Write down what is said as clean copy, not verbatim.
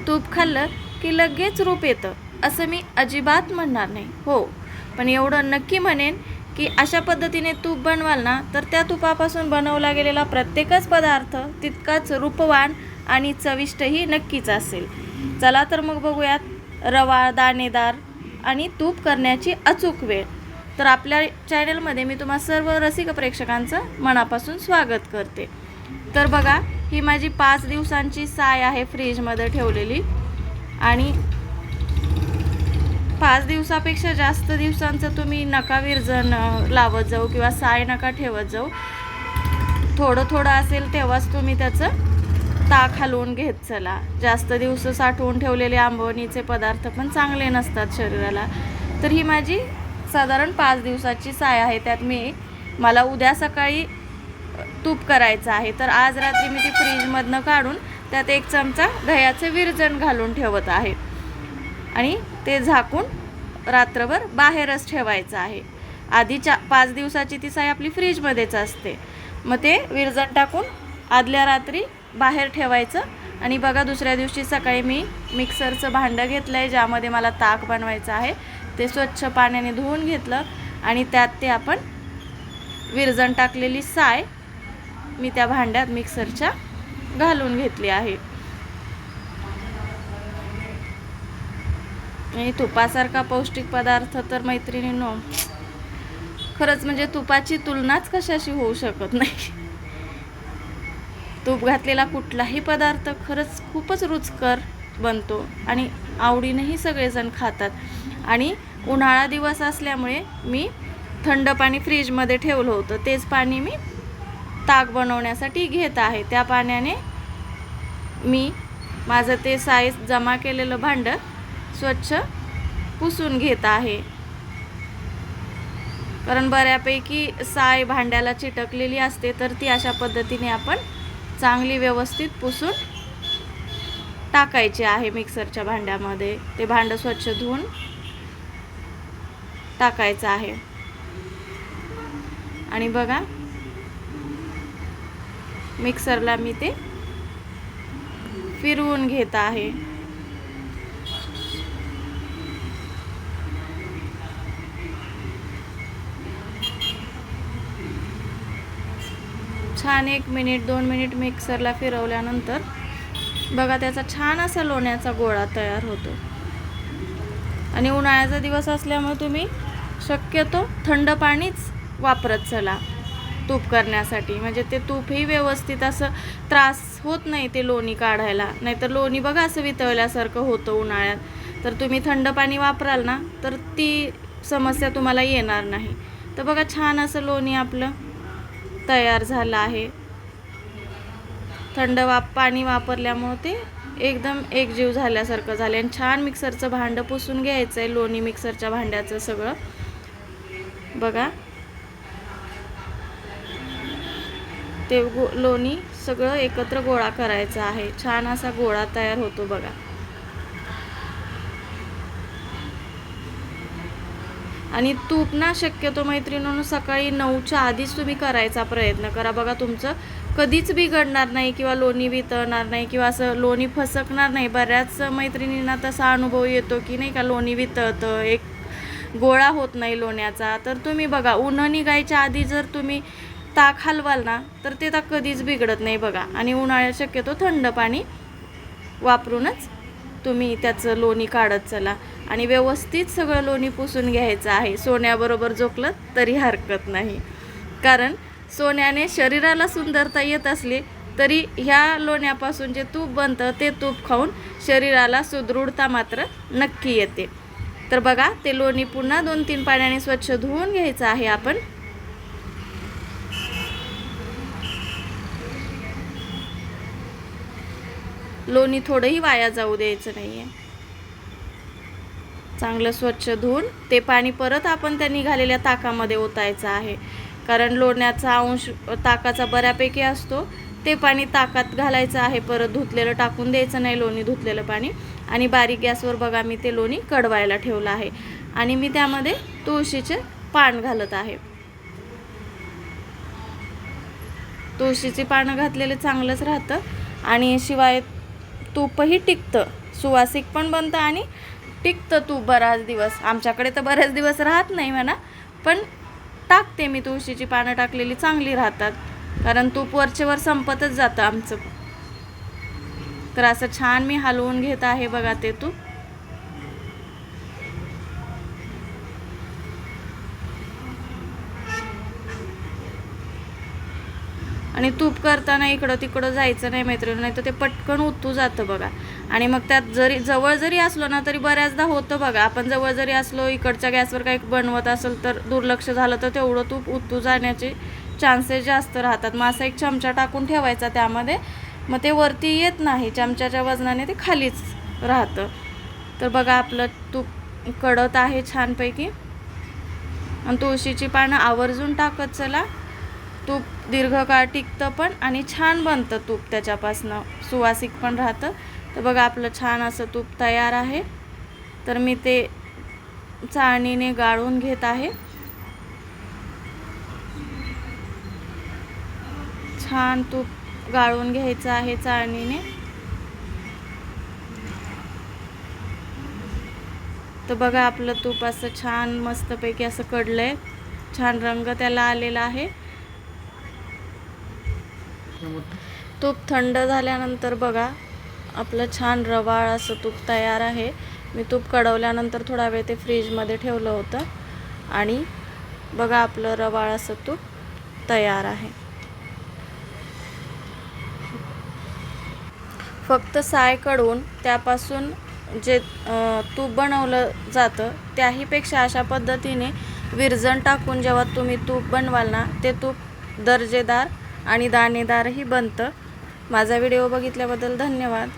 तूप खाल्लं की लगेच रूप येतं असं मी अजिबात म्हणणार नाही हो, पण एवढं नक्की म्हणेन की अशा पद्धतीने तूप बनवाल ना तर त्या तुपापासून बनवला गेलेला प्रत्येकच पदार्थ तितकाच रूपवान आणि चविष्टही नक्कीच असेल. चला तर मग बघूयात रवा, दाणेदार आणि तूप करण्याची अचूक वेळ. तर आपल्या चॅनलमध्ये मी तुम्हा सर्व रसिक प्रेक्षकांचं मनापासून स्वागत करते. तर बघा, ही माझी 5 दिवसांची साय आहे फ्रीजमध्ये ठेवलेली आणि 5 दिवसापेक्षा जास्त दिवसांचं तुम्ही नका विरजण लावत जाऊ किंवा साय नका ठेवत जाऊ. थोडं थोडं असेल तेव्हाच तुम्ही त्याचं ताक हलवून घेत चला. जास्त दिवस साठवून ठेवलेले आंबवणीचे पदार्थ पण चांगले नसतात शरीराला. तर ही माझी साधारण 5 दिवसाची साय आहे. त्यात मला उद्या सकाळी तूप करायचं आहे. तर आज रात्री मी ती फ्रीजमधनं काढून त्यात 1 चमचा दह्याचं विरजण घालून ठेवत आहे आणि ते झाकून रात्रभर बाहेरच ठेवायचं आहे. आधीच्या 5 दिवसाची ती साय आपली फ्रीजमध्येच असते. मग ते विरजण टाकून आदल्या रात्री बाहेर ठेवायचं आणि बघा, दुसऱ्या दिवशी सकाळी मी मिक्सरचं भांडं घेतलं आहे ज्यामध्ये मला ताक बनवायचं आहे. ते स्वच्छ पाण्याने धुवून घेतलं आणि त्यात ते आपण विरजण टाकलेली साय मी त्या भांड्यात मिक्सरच्या घालून घेतली आहे. आणि तुपासारखा पौष्टिक पदार्थ तर मैत्रिणींनो, खरंच म्हणजे तुपाची तुलनाच कशाशी होऊ शकत नाही. तूप घातलेला कुठलाही पदार्थ खरंच खूपच रुचकर बनतो आणि आवडीनेही सगळेजण खातात. आणि उन्हाळा दिवस असल्यामुळे मी थंड पाणी फ्रीजमध्ये ठेवलं होतं. तेच पाणी मी ताक बनवण्यासाठी घेत आहे. त्या पाण्याने मी माझं ते साय जमा केलेलं भांडं स्वच्छ पुसून घेत आहे. कारण बऱ्यापैकी साय भांड्याला चिटकलेली असते. तर ती अशा पद्धतीने आपण चांगली व्यवस्थित पुसून टाकायची आहे मिक्सरच्या भांड्यामध्ये. ते भांडं स्वच्छ धुवून टाकायचं आहे. आणि बघा, मिक्सरला मी ते फिरवून घेत आहे. छान 1 मिनिट 2 मिनिट मिक्सरला फिरवल्यानंतर बघा, त्याचा छान असा लोण्याचा गोळा तयार होतो. आणि उन्हाळ्याचा दिवस असल्यामुळे तुम्ही शक्यतो थंड पाणीच वापरत चला तूप करण्यासाठी. म्हणजे ते तूपही व्यवस्थित असं त्रास होत नाही ते लोणी काढायला. नाहीतर लोणी बघा असं वितळल्यासारखं होतं उन्हाळ्यात. तर तुम्ही थंड पाणी वापराल ना तर ती समस्या तुम्हाला येणार नाही. तर बघा, छान असं लोणी आपलं तयार झालं आहे. थंड पाणी वापरल्यामुळे ते एकदम एकजीव झाल्यासारखं झालं. आणि छान मिक्सरचं भांडं पुसून घ्यायचं आहे लोणी मिक्सरच्या भांड्याचं सगळं. बघा, ते लोणी सगळं एकत्र गोळा करायचं आहे. छान असा गोळा तयार होतो बघा. आणि तूप ना शक्यतो मैत्रिणींनो सकाळी 9च्या आधीच तुम्ही करायचा प्रयत्न करा. बघा, तुमचं कधीच बिघडणार नाही किंवा लोणी वितळणार नाही किंवा असं लोणी फसकणार नाही. बऱ्याच मैत्रिणींना तसा अनुभव येतो की नाही का, लोणी वितळतं, एक गोळा होत नाही लोण्याचा. तर तुम्ही बघा, उन्हं निघायच्या आधी जर तुम्ही ताक हलवाल ना तर ते ताक कधीच बिघडत नाही बघा. आणि उन्हाळ्यात शक्यतो थंड पाणी वापरूनच तुम्ही त्याचं लोणी काढत चला. आणि व्यवस्थित सगळं लोणी पुसून घ्यायचं आहे. सोन्याबरोबर झोपलं तरी हरकत नाही. कारण सोन्याने शरीराला सुंदरता येत असली तरी ह्या लोण्यापासून जे तूप बनतं ते तूप खाऊन शरीराला सुदृढता मात्र नक्की येते. तर बघा, ते लोणी पुन्हा 2-3 पाण्याने स्वच्छ धुवून घ्यायचं आहे आपण. लोणी थोडंही वाया जाऊ द्यायचं नाही आहे. चांगलं स्वच्छ धुवून ते पाणी परत आपण त्या निघालेल्या ताकामध्ये ओतायचं आहे. कारण लोण्याचा अंश ताकाचा बऱ्यापैकी असतो. ते पाणी ताकात घालायचं आहे. परत धुतलेलं टाकून द्यायचं नाही, लोणी धुतलेलं पाणी. आणि बारीक गॅसवर बघा, मी ते लोणी कडवायला ठेवलं आहे. आणि मी त्यामध्ये तुळशीचे पान घालत आहे. तुळशीची पानं घातलेले चांगलंच राहतं आणि शिवाय तूपही टिकतं सुवासिक पण बनतं आणि टिकतं तूप बराच दिवस. आमच्याकडे तर बरेच दिवस राहत नाही म्हणा, पण टाकते मी. तुळशीची पानं टाकलेली चांगली राहतात, कारण तूप वरचेवर संपतच जातं आमचं. तर असं छान मी हलवून घेत आहे बघा ते तूप. आणि तूप करताना इकडं तिकडं जायचं नाही मैत्रिणी, नाही तर ते पटकन उतू जातं बघा. आणि मग त्यात जवळ जरी असलो ना तरी बऱ्याचदा होतं बघा, आपण जवळ जरी असलो इकडच्या गॅसवर काही बनवत असेल तर दुर्लक्ष झालं तर तेवढं तूप उतू जाण्याचे चान्सेस जास्त राहतात. मग असा एक चमचा टाकून ठेवायचा त्यामध्ये, मग ते वरती येत नाही, चमच्याच्या वजनाने ते खालीच राहतं. तर बघा आपलं तूप कडत आहे छानपैकी. आणि तुळशीची पानं आवर्जून टाकत चला. तूप दीर्घकाळ टिकतं पण आणि छान बनतं तूप, त्याच्यापासनं सुवासिक पण राहतं. तर बघा आपलं छान असं तूप तयार आहे. तर मी ते चाळणीने गाळून घेत आहे. छान तूप गाळून घ्यायचं आहे चाळणीने. तर बघा आपलं तूप असं छान मस्तपैकी असं कडलंय, छान रंग त्याला आलेला आहे. तूप थंड झाल्यानंतर बघा आपलं छान रवाळ असं तूप तयार आहे. मी तूप कढवल्यानंतर थोडा वेळ ते फ्रीजमध्ये ठेवलं होतं आणि बघा आपलं रवाळ असं तूप तयार आहे. फक्त साय कडवून त्यापासून जे तूप बनवलं जातं त्याहीपेक्षा अशा पद्धतीने विरजण टाकून जेव्हा तुम्ही तूप बनवाल ना, ते तूप दर्जेदार आणि दाणेदारही बनतं. माझा व्हिडिओ बघितल्याबद्दल धन्यवाद.